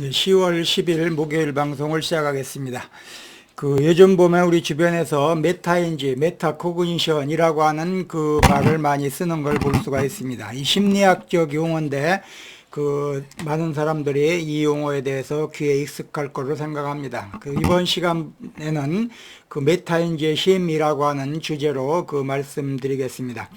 10월 10일 목요일 방송을 시작하겠습니다. 요즘 보면 우리 주변에서 메타인지, 메타코그니션이라고 하는 그 말을 많이 쓰는 걸 볼 수가 있습니다. 이 심리학적 용어인데, 많은 사람들이 이 용어에 대해서 귀에 익숙할 거로 생각합니다. 이번 시간에는 메타인지의 힘이라고 하는 주제로 말씀드리겠습니다.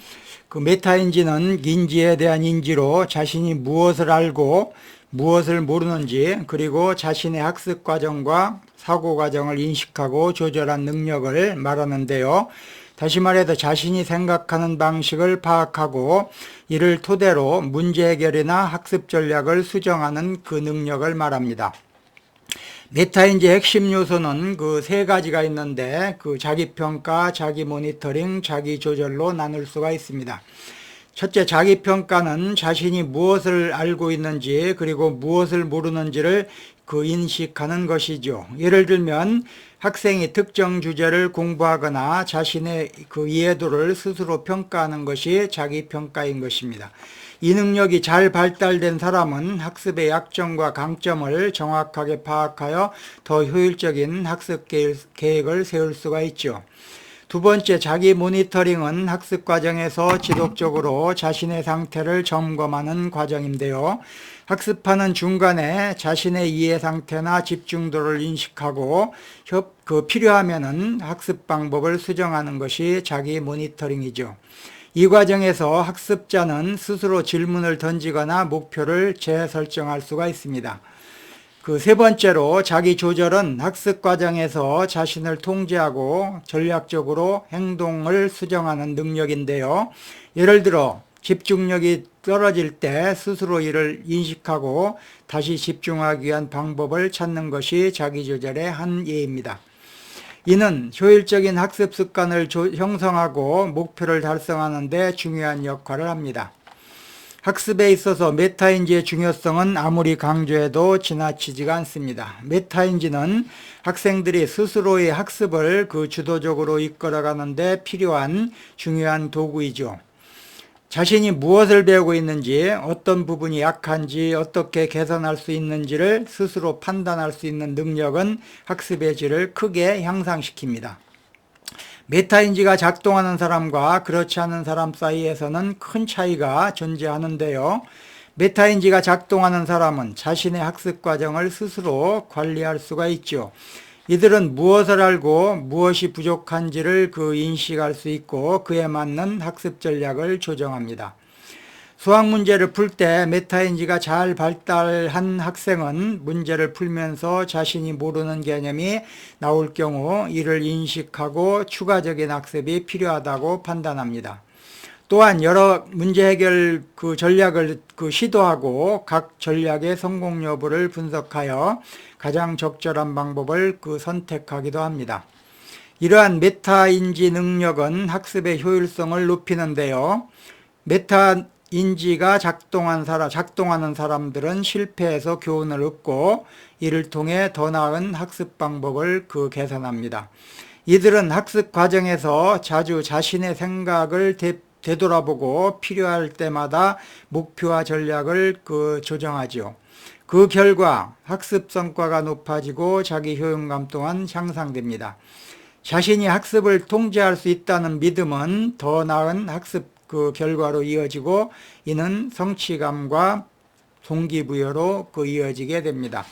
메타인지는 인지에 대한 인지로 자신이 무엇을 알고 무엇을 모르는지, 그리고 자신의 학습 과정과 사고 과정을 인식하고 조절한 능력을 말하는데요. 다시 말해서 자신이 생각하는 방식을 파악하고 이를 토대로 문제 해결이나 학습 전략을 수정하는 그 능력을 말합니다. 메타인지의 핵심 요소는 세 가지가 있는데, 자기평가, 자기 모니터링, 자기 조절로 나눌 수가 있습니다. 첫째, 자기평가는 자신이 무엇을 알고 있는지, 그리고 무엇을 모르는지를 인식하는 것이죠. 예를 들면 학생이 특정 주제를 공부하거나 자신의 이해도를 스스로 평가하는 것이 자기평가인 것입니다. 이 능력이 잘 발달된 사람은 학습의 약점과 강점을 정확하게 파악하여 더 효율적인 학습 계획을 세울 수가 있죠. 두 번째, 자기 모니터링은 학습 과정에서 지속적으로 자신의 상태를 점검하는 과정인데요. 학습하는 중간에 자신의 이해 상태나 집중도를 인식하고 필요하면은 학습 방법을 수정하는 것이 자기 모니터링이죠. 이 과정에서 학습자는 스스로 질문을 던지거나 목표를 재설정할 수가 있습니다. 세 번째로, 자기 조절은 학습 과정에서 자신을 통제하고 전략적으로 행동을 수정하는 능력인데요. 예를 들어 집중력이 떨어질 때 스스로 이를 인식하고 다시 집중하기 위한 방법을 찾는 것이 자기 조절의 한 예입니다. 이는 효율적인 학습 습관을 형성하고 목표를 달성하는 데 중요한 역할을 합니다. 학습에 있어서 메타인지의 중요성은 아무리 강조해도 지나치지가 않습니다. 메타인지는 학생들이 스스로의 학습을 주도적으로 이끌어가는 데 필요한 중요한 도구이죠. 자신이 무엇을 배우고 있는지, 어떤 부분이 약한지, 어떻게 개선할 수 있는지를 스스로 판단할 수 있는 능력은 학습의 질을 크게 향상시킵니다. 메타인지가 작동하는 사람과 그렇지 않은 사람 사이에서는 큰 차이가 존재하는데요. 메타인지가 작동하는 사람은 자신의 학습 과정을 스스로 관리할 수가 있죠. 이들은 무엇을 알고 무엇이 부족한지를 인식할 수 있고 그에 맞는 학습 전략을 조정합니다. 수학 문제를 풀 때 메타인지가 잘 발달한 학생은 문제를 풀면서 자신이 모르는 개념이 나올 경우 이를 인식하고 추가적인 학습이 필요하다고 판단합니다. 또한 여러 문제 해결 전략을 시도하고 각 전략의 성공 여부를 분석하여 가장 적절한 방법을 선택하기도 합니다. 이러한 메타인지 능력은 학습의 효율성을 높이는데요. 메타인지가 작동하는 사람들은 실패해서 교훈을 얻고 이를 통해 더 나은 학습 방법을 개선합니다. 이들은 학습 과정에서 자주 자신의 생각을 되돌아보고 필요할 때마다 목표와 전략을 조정하죠. 그 결과 학습 성과가 높아지고 자기 효용감 또한 향상됩니다. 자신이 학습을 통제할 수 있다는 믿음은 더 나은 학습 결과로 이어지고 이는 성취감과 동기부여로 이어지게 됩니다.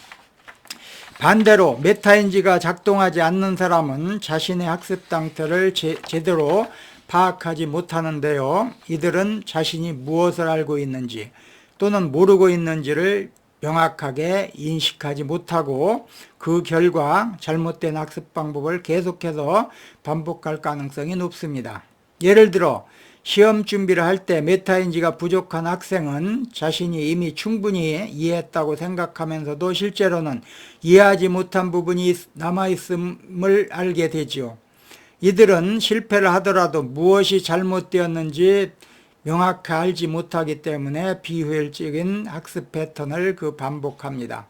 반대로 메타인지가 작동하지 않는 사람은 자신의 학습 상태를 제대로 파악하지 못하는데요. 이들은 자신이 무엇을 알고 있는지 또는 모르고 있는지를 명확하게 인식하지 못하고 그 결과 잘못된 학습 방법을 계속해서 반복할 가능성이 높습니다. 예를 들어 시험 준비를 할 때 메타인지가 부족한 학생은 자신이 이미 충분히 이해했다고 생각하면서도 실제로는 이해하지 못한 부분이 남아있음을 알게 되죠. 이들은 실패를 하더라도 무엇이 잘못되었는지 명확히 알지 못하기 때문에 비효율적인 학습 패턴을 반복합니다.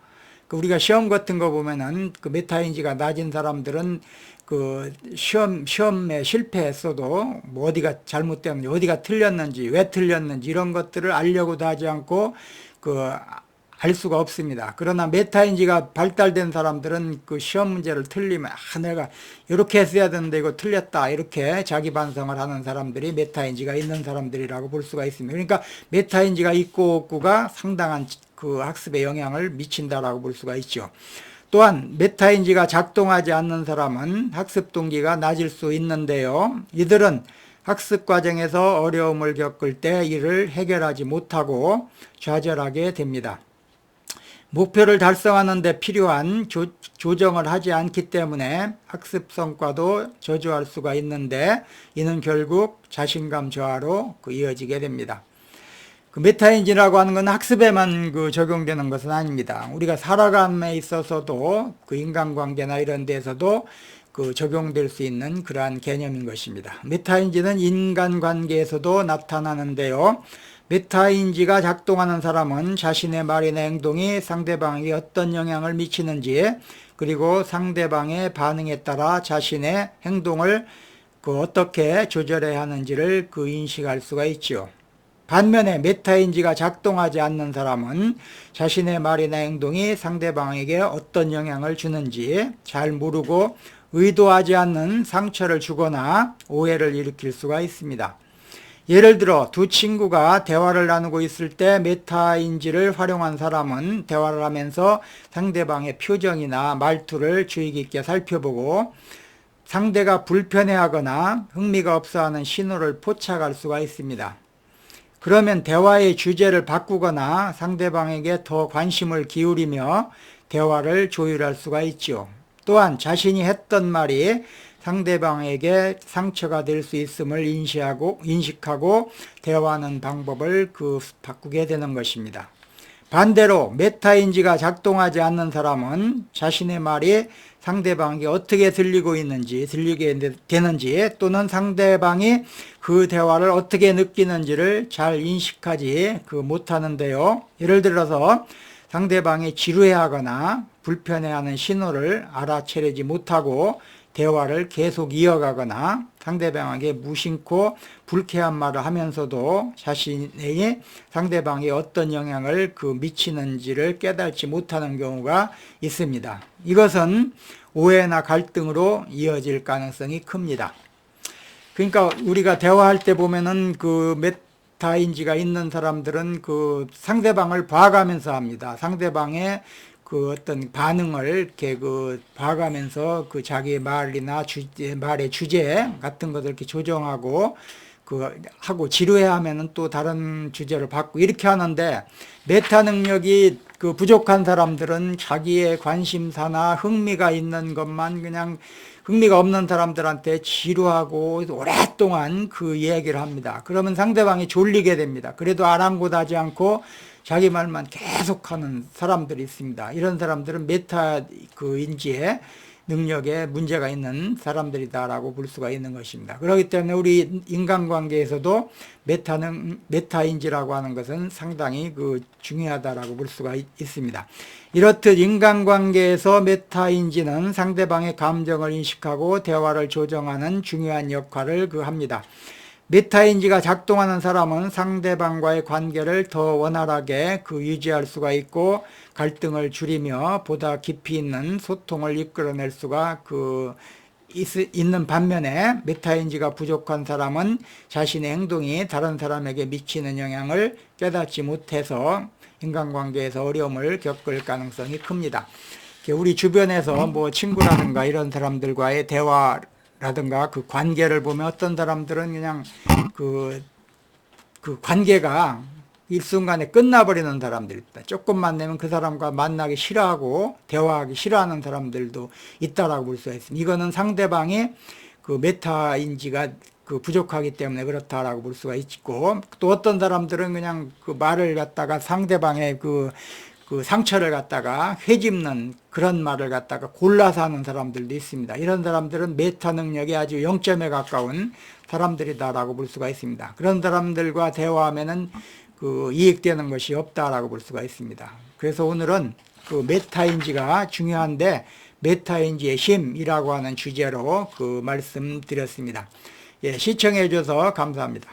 우리가 시험 같은 거 보면은 메타인지가 낮은 사람들은 시험에 실패했어도 어디가 잘못되었는지, 어디가 틀렸는지, 왜 틀렸는지 이런 것들을 알려고도 하지 않고 알 수가 없습니다. 그러나 메타인지가 발달된 사람들은 그 시험 문제를 틀리면 내가 이렇게 했어야 되는데 이거 틀렸다 이렇게 자기 반성을 하는 사람들이 메타인지가 있는 사람들이라고 볼 수가 있습니다. 그러니까 메타인지가 있고 없고가 상당한 그 학습에 영향을 미친다라고 볼 수가 있죠. 또한 메타인지가 작동하지 않는 사람은 학습 동기가 낮을 수 있는데요. 이들은 학습 과정에서 어려움을 겪을 때 이를 해결하지 못하고 좌절하게 됩니다. 목표를 달성하는 데 필요한 조정을 하지 않기 때문에 학습 성과도 저조할 수가 있는데 이는 결국 자신감 저하로 이어지게 됩니다. 그 메타인지라고 하는 건 학습에만 적용되는 것은 아닙니다. 우리가 살아감에 있어서도 그 인간관계나 이런 데서도 적용될 수 있는 그러한 개념인 것입니다. 메타인지는 인간관계에서도 나타나는데요. 메타인지가 작동하는 사람은 자신의 말이나 행동이 상대방에게 어떤 영향을 미치는지 그리고 상대방의 반응에 따라 자신의 행동을 어떻게 조절해야 하는지를 인식할 수가 있죠. 반면에 메타인지가 작동하지 않는 사람은 자신의 말이나 행동이 상대방에게 어떤 영향을 주는지 잘 모르고 의도하지 않는 상처를 주거나 오해를 일으킬 수가 있습니다. 예를 들어 두 친구가 대화를 나누고 있을 때 메타인지를 활용한 사람은 대화를 하면서 상대방의 표정이나 말투를 주의 깊게 살펴보고 상대가 불편해하거나 흥미가 없어하는 신호를 포착할 수가 있습니다. 그러면 대화의 주제를 바꾸거나 상대방에게 더 관심을 기울이며 대화를 조율할 수가 있죠. 또한 자신이 했던 말이 상대방에게 상처가 될 수 있음을 인식하고 대화하는 방법을 바꾸게 되는 것입니다. 반대로 메타인지가 작동하지 않는 사람은 자신의 말이 상대방에게 어떻게 들리게 되는지 또는 상대방이 그 대화를 어떻게 느끼는지를 잘 인식하지 못하는데요. 예를 들어서 상대방이 지루해하거나 불편해하는 신호를 알아채리지 못하고 대화를 계속 이어가거나 상대방에게 무심코 불쾌한 말을 하면서도 자신이 상대방이 어떤 영향을 미치는지를 깨닫지 못하는 경우가 있습니다. 이것은 오해나 갈등으로 이어질 가능성이 큽니다. 그러니까 우리가 대화할 때 보면은 메타인지가 있는 사람들은 상대방을 봐가면서 합니다. 상대방의 어떤 반응을 이렇게 봐가면서 자기의 말이나 말의 주제 같은 것을 이렇게 조정하고 하고 지루해하면은 또 다른 주제를 바꾸고 이렇게 하는데 메타 능력이 부족한 사람들은 자기의 관심사나 흥미가 있는 것만 그냥 흥미가 없는 사람들한테 지루하고 오랫동안 얘기를 합니다. 그러면 상대방이 졸리게 됩니다. 그래도 아랑곳하지 않고 자기 말만 계속하는 사람들이 있습니다. 이런 사람들은 메타 인지의 능력에 문제가 있는 사람들이다라고 볼 수가 있는 것입니다. 그렇기 때문에 우리 인간관계에서도 메타인지라고 하는 것은 상당히 중요하다라고 볼 수가 있습니다. 이렇듯 인간관계에서 메타인지는 상대방의 감정을 인식하고 대화를 조정하는 중요한 역할을 합니다. 메타인지가 작동하는 사람은 상대방과의 관계를 더 원활하게 유지할 수가 있고 갈등을 줄이며 보다 깊이 있는 소통을 이끌어낼 수가 있는 반면에 메타인지가 부족한 사람은 자신의 행동이 다른 사람에게 미치는 영향을 깨닫지 못해서 인간관계에서 어려움을 겪을 가능성이 큽니다. 우리 주변에서 친구라든가 이런 사람들과의 대화라든가 관계를 보면 어떤 사람들은 그냥 관계가 일순간에 끝나버리는 사람들이 있다. 조금만 되면 그 사람과 만나기 싫어하고 대화하기 싫어하는 사람들도 있다라고 볼 수가 있습니다. 이거는 상대방이 메타인지가 부족하기 때문에 그렇다라고 볼 수가 있고, 또 어떤 사람들은 그냥 말을 갖다가 상대방의 상처를 갖다가 헤집는 그런 말을 갖다가 골라서 하는 사람들도 있습니다. 이런 사람들은 메타 능력이 아주 0점에 가까운 사람들이다라고 볼 수가 있습니다. 그런 사람들과 대화하면은 이익되는 것이 없다라고 볼 수가 있습니다. 그래서 오늘은 메타인지가 중요한데 메타인지의 힘이라고 하는 주제로 말씀드렸습니다. 예, 시청해 주셔서 감사합니다.